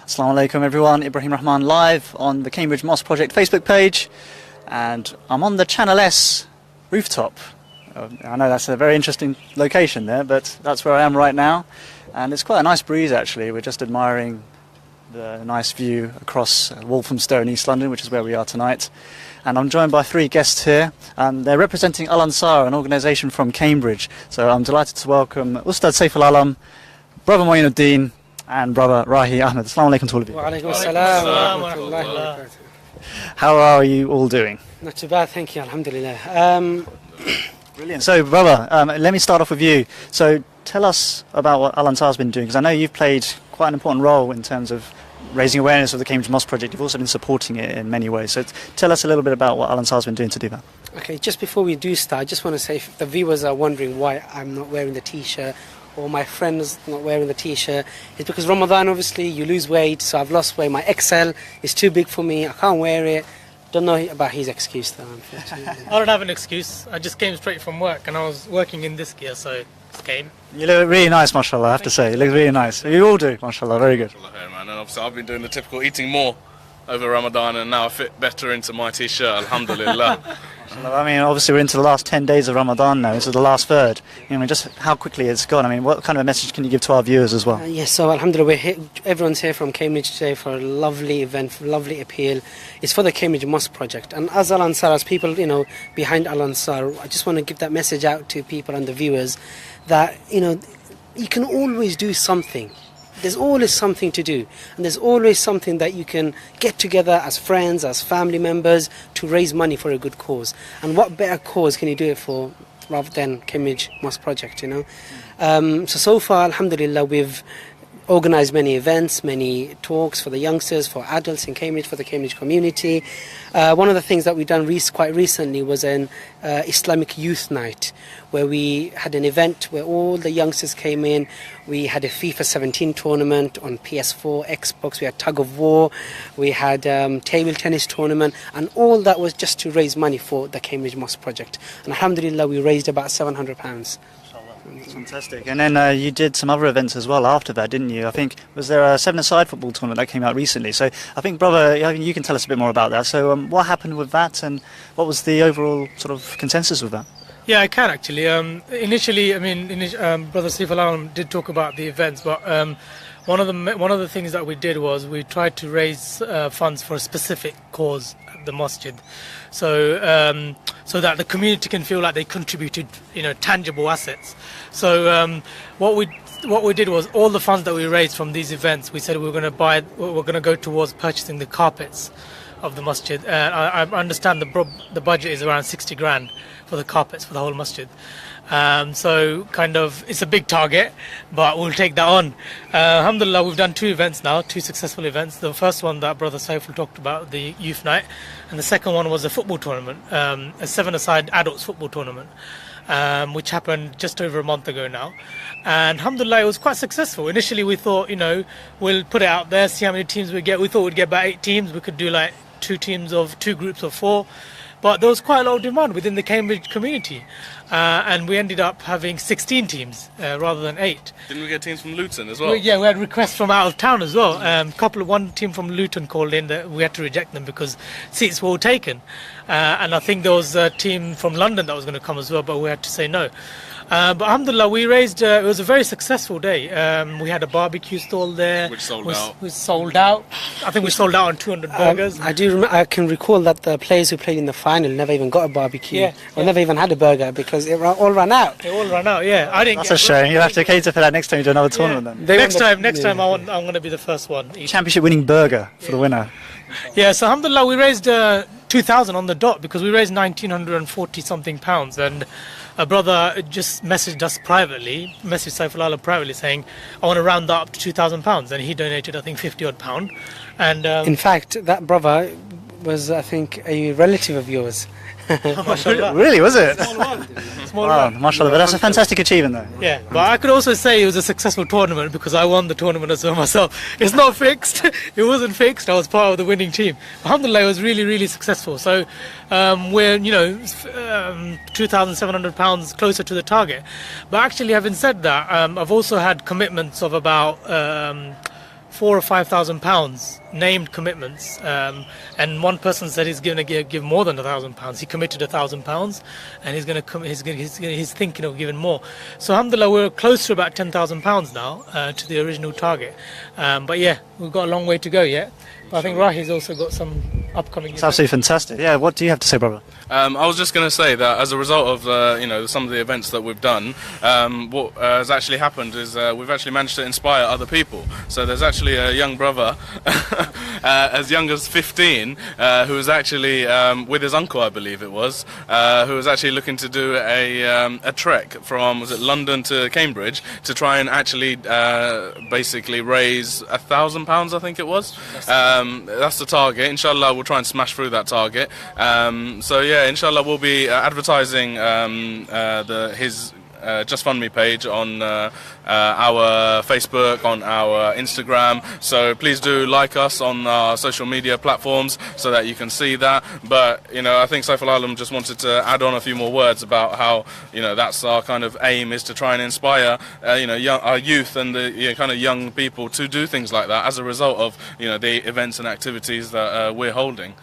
Assalamu alaikum everyone, Ibrahim Rahman live on the Cambridge Mosque Project Facebook page, and I'm on the Channel S rooftop. I know that's a very interesting location there, but that's where I am right now, and it's quite a nice breeze actually. We're just admiring the nice view across Walthamstow in East London, which is where we are tonight, and I'm joined by three guests here. They're representing AlAnsaar, an organisation from Cambridge, so I'm delighted to welcome Ustad Saif al-Alam, Brother Moinuddin and Brother Rahi Ahmed. Assalamu alaikum to all of you. Wa alaikum assalam wa rahmatullahi wa barakatuh. How are you all doing? Not too bad, thank you, alhamdulillah. Brilliant. So, Brother, let me start off with you. So, tell us about what AlAnsaar's been doing, because I know you've played quite an important role in terms of raising awareness of the Cambridge Mosque Project. You've also been supporting it in many ways. So, tell us a little bit about what AlAnsaar's been doing to do that. Okay, just before we do start, I just want to say, if the viewers are wondering why I'm not wearing the t-shirt, or my friend's not wearing the t-shirt, it's because Ramadan, obviously, you lose weight, so I've lost weight. My XL is too big for me, I can't wear it. Don't know about his excuse though, unfortunately. I don't have an excuse. I just came straight from work and I was working in this gear, so just came. You look really nice, mashallah, I have to say. You look really nice. You all do, mashallah, very good. Man. And obviously I've been doing the typical eating more over Ramadan, and now I fit better into my t-shirt, alhamdulillah. I mean, obviously we're into the last 10 days of Ramadan now. This is the last third. I mean, just how quickly it's gone. I mean, what kind of a message can you give to our viewers as well? Yes, so alhamdulillah, we're here, everyone's here from Cambridge today for a lovely event, lovely appeal. It's for the Cambridge Mosque Project. And as AlAnsaar, as people, behind AlAnsaar, I just want to give that message out to people and the viewers that, you can always do something. There's always something to do, and there's always something that you can get together as friends, as family members, to raise money for a good cause. And what better cause can you do it for rather than Cambridge Mosque Project, So far, alhamdulillah, we've organised many events, many talks for the youngsters, for adults in Cambridge, for the Cambridge community. One of the things that we've done quite recently was an Islamic Youth Night, where we had an event where all the youngsters came in. We had a FIFA 17 tournament on PS4, Xbox, we had tug of war, we had table tennis tournament, and all that was just to raise money for the Cambridge Mosque Project. And alhamdulillah, we raised about £700. That's fantastic. And then you did some other events as well after that, didn't you? I think, was there a seven-a-side football tournament that came out recently? So I think, Brother, you can tell us a bit more about that. So what happened with that, and what was the overall sort of consensus with that? Yeah, I can actually. Initially, Brother Saif al-Alam did talk about the events, but one of the things that we did was we tried to raise funds for a specific cause at the masjid, so that the community can feel like they contributed, tangible assets. So what we did was all the funds that we raised from these events, we said we're going to go towards purchasing the carpets of the masjid. I understand the budget is around 60 grand for the carpets for the whole masjid. So kind of it's a big target, but we'll take that on. Alhamdulillah, we've done two events now, two successful events. The first one that Brother Saiful talked about, the youth night, and the second one was a football tournament, a seven-a-side adults football tournament, which happened just over a month ago now. And alhamdulillah, it was quite successful. Initially we thought, we'll put it out there, see how many teams we get. We thought we'd get about 8 teams. We could do like two groups of 4. But there was quite a lot of demand within the Cambridge community, and we ended up having 16 teams rather than 8. Didn't we get teams from Luton as well? We had requests from out of town as well. One team from Luton called in that we had to reject them because seats were all taken, and I think there was a team from London that was going to come as well, but we had to say no. But alhamdulillah, we raised, it was a very successful day. We had a barbecue stall there. Which sold out. We sold out. I think we sold out on 200 burgers. I can recall that the players who played in the final never even got a barbecue. Never even had a burger because it all ran out. It all ran out, yeah. I didn't. That's a shame. You'll have to cater for that next time you do another tournament then. Next time I'm going to be the first one. Championship winning burger for the winner. Yeah, so alhamdulillah, we raised 2,000 on the dot because we raised 1,940 something pounds, and a brother just messaged Saif al-Alam privately saying, I want to round that up to £2,000, and he donated I think £50 odd. And in fact, that brother was, I think, a relative of yours. Really, was it? Small one. Mashallah, but that's a fantastic achievement though. Yeah, but I could also say it was a successful tournament because I won the tournament as well myself. It's not fixed. It wasn't fixed. I was part of the winning team. Alhamdulillah, it was really, really successful. So we're, £2,700 closer to the target. But actually, having said that, I've also had commitments of about 4,000 or 5,000 pounds named commitments, and one person said he's going to give more than £1,000. He committed £1,000, and he's thinking of giving more. So alhamdulillah, we're close to about £10,000 now to the original target. But yeah, we've got a long way to go yet. But I think Rahi's also got some upcoming. It's absolutely fantastic. Yeah, what do you have to say, brother? I was just going to say that as a result of some of the events that we've done, what has actually happened is we've actually managed to inspire other people. So there's actually a young brother, as young as 15, who was actually with his uncle, I believe it was, who was actually looking to do a trek from London to Cambridge to try and actually basically raise £1,000, I think it was. That's the target. Inshallah, we'll try and smash through that target. So yeah, inshallah, we'll be advertising his Just Fund Me page on our Facebook, on our Instagram. So please do like us on our social media platforms so that you can see that. But I think Saif Al-Alam just wanted to add on a few more words about how that's our kind of aim, is to try and inspire our youth and the kind of young people to do things like that as a result of the events and activities that we're holding.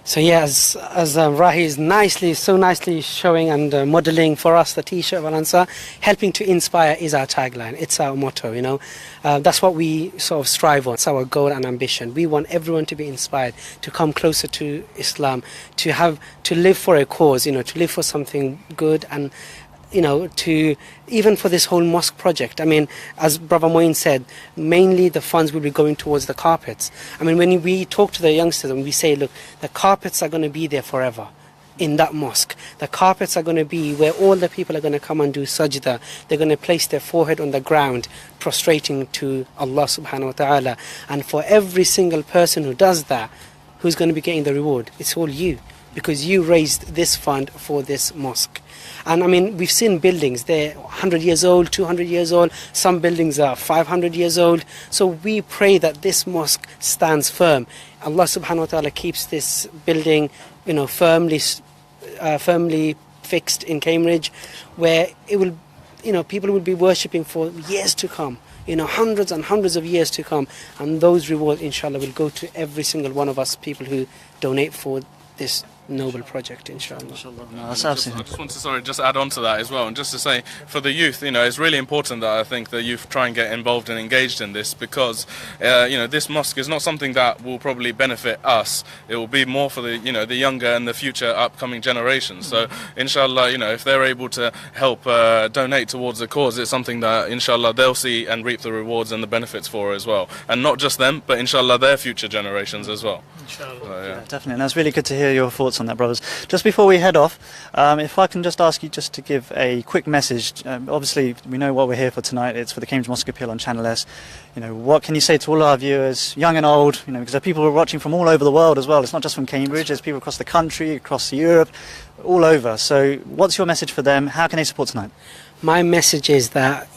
So yeah, as Rahi is so nicely showing and modelling for us the T-shirt of AlAnsaar, helping to inspire is our tagline. It's our motto, That's what we sort of strive on. It's our goal and ambition. We want everyone to be inspired, to come closer to Islam, to live for a cause, to live for something good, and to even for this whole mosque project. I mean, as Brother Moin said, mainly the funds will be going towards the carpets. I mean, when we talk to the youngsters and we say, look, the carpets are going to be there forever in that mosque. The carpets are going to be where all the people are going to come and do sajda. They're going to place their forehead on the ground, prostrating to Allah subhanahu wa ta'ala. And for every single person who does that, who's going to be getting the reward? It's all you, because you raised this fund for this mosque. And I mean, we've seen buildings, they're 100 years old, 200 years old, some buildings are 500 years old. So we pray that this mosque stands firm. Allah subhanahu wa ta'ala keeps this building, firmly fixed in Cambridge, where it will, people will be worshipping for years to come. Hundreds and hundreds of years to come. And those rewards, inshallah, will go to every single one of us people who donate for this noble project, inshallah. No, that's absolutely. I just want to just add on to that as well, and just to say, for the youth, it's really important that I think the youth try and get involved and engaged in this, because this mosque is not something that will probably benefit us. It will be more for the the younger and the future upcoming generations. So inshallah, if they're able to help donate towards the cause, it's something that inshallah they'll see and reap the rewards and the benefits for as well, and not just them, but inshallah their future generations as well. Inshallah. So, Yeah, definitely. And that's really good to hear your thoughts on that, brothers. Just before we head off, if I can just ask you just to give a quick message. Obviously, we know what we're here for tonight. It's for the Cambridge Mosque Appeal on Channel S. What can you say to all our viewers, young and old? Because there are people who are watching from all over the world as well. It's not just from Cambridge. There's people across the country, across Europe, all over. So what's your message for them? How can they support tonight? My message is that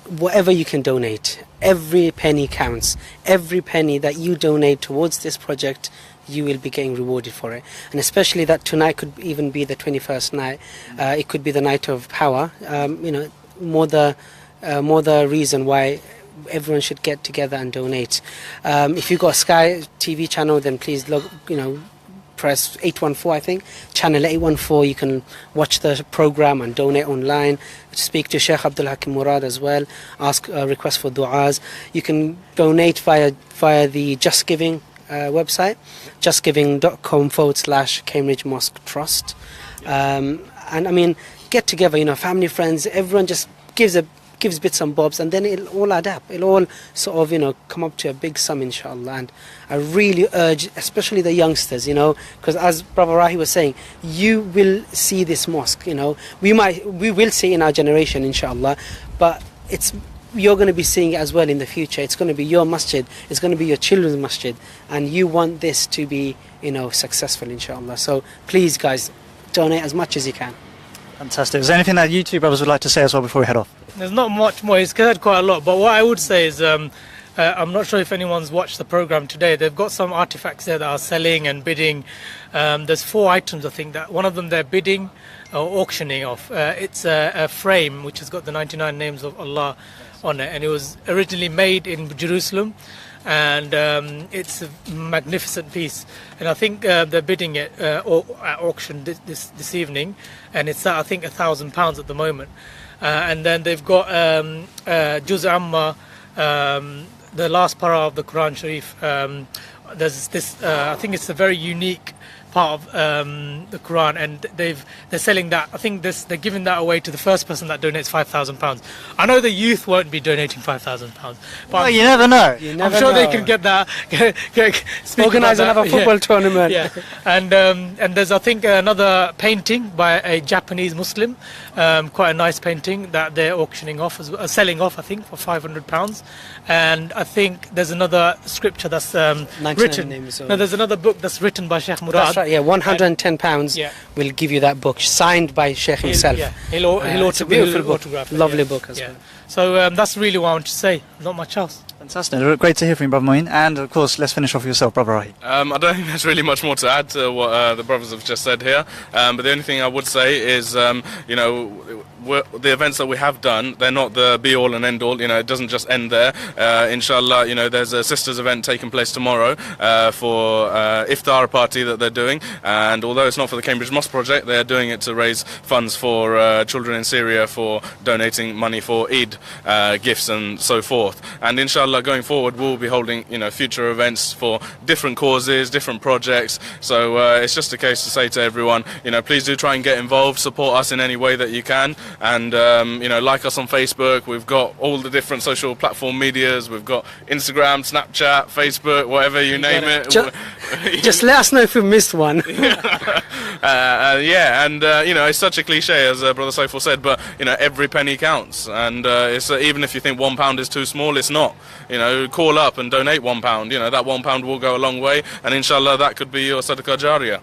whatever you can donate, every penny counts. Every penny that you donate towards this project, you will be getting rewarded for it. And especially that tonight could even be the 21st night. It could be the night of power. More the reason why everyone should get together and donate. If you've got a Sky TV channel, then please press 814, I think, channel 814. You can watch the program and donate online. Speak to Sheikh Abdul Hakim Murad as well. Ask request for du'as. You can donate via the Just Giving website, justgiving.com/Cambridge Mosque Trust. And I mean, get together, family, friends, everyone just gives bits and bobs, and then it'll all add up. It'll all sort of, come up to a big sum, inshallah. And I really urge, especially the youngsters, because as Brother Rahi was saying, you will see this mosque, we will see in our generation, inshallah, but you're going to be seeing it as well in the future. It's going to be your masjid, it's going to be your children's masjid, and you want this to be, successful, inshallah. So please, guys, donate as much as you can. Fantastic. Is there anything that you two brothers would like to say as well before we head off? There's not much more. He's covered quite a lot. But what I would say is, I'm not sure if anyone's watched the program today. They've got some artifacts there that are selling and bidding. There's 4 items, I think, that one of them they're bidding or auctioning off. It's a frame which has got the 99 names of Allah on it, and it was originally made in Jerusalem, and it's a magnificent piece. And I think they're bidding it at auction this evening, and it's at, I think, £1,000 at the moment. And then they've got Juz Amma, the last para of the Quran Sharif. There's this, I think it's a very unique part of the Quran, and they're selling that. I think they're giving that away to the first person that donates £5,000. I know the youth won't be donating £5,000, but Well, you never know. I'm sure they can get that. Organise another football tournament. Yeah, and there's, I think, another painting by a Japanese Muslim, quite a nice painting that they're auctioning off, selling off, I think, for £500. And I think there's another scripture that's written. No, there's another book that's written by Sheikh Murad. That's right, yeah, £110 will give you that book, signed by Sheikh himself. He'll It's a beautiful book, autograph it, lovely book as well. So that's really what I want to say, not much else. Fantastic. Great to hear from you, Brother Moeen. And of course, let's finish off with yourself, Brother Rahi. I don't think there's really much more to add to what the brothers have just said here. But the only thing I would say is, you know, the events that we have done, they're not the be-all and end-all. You know, it doesn't just end there. Inshallah, you know, there's a sisters event taking place tomorrow for iftar party that they're doing. And although it's not for the Cambridge Mosque Project, they're doing it to raise funds for children in Syria for donating money for Eid gifts and so forth. And inshallah, going forward, we'll be holding, you know, future events for different causes, different projects. So it's just a case to say to everyone, you know, please do try and get involved, support us in any way that you can, and you know, like us on Facebook. We've got all the different social platform medias. We've got Instagram, Snapchat, Facebook, whatever you name it. Just let us know if we missed one. Yeah, and you know, it's such a cliche, as Brother Saiful said, but you know, every penny counts, and it's even if you think £1 is too small, it's not. You know, call up and donate £1. You know, that £1 will go a long way, and inshallah, that could be your sadaqah jariyah.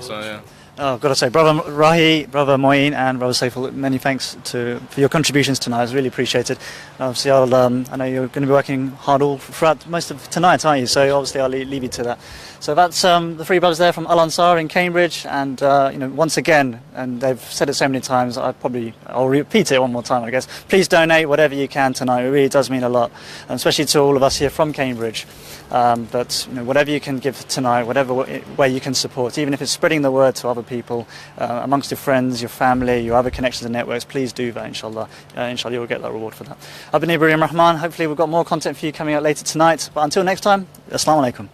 So yeah. Oh, I've got to say, Brother Rahi, Brother Moeen, and Brother Saiful, many thanks for your contributions tonight. It's really appreciated. Obviously, I know you're going to be working hard all throughout most of tonight, aren't you? So obviously, I'll leave you to that. So that's the three brothers there from AlAnsaar in Cambridge, and you know, once again, and they've said it so many times, I'll repeat it one more time, I guess. Please donate whatever you can tonight. It really does mean a lot, and especially to all of us here from Cambridge. But you know, whatever you can give tonight, whatever way you can support, even if it's spreading the word to other people, amongst your friends, your family, your other connections and networks, please do that, inshallah. Inshallah, you'll get that reward for that. I've been Ibrahim Rahman. Hopefully we've got more content for you coming out later tonight. But until next time, Assalamu alaikum.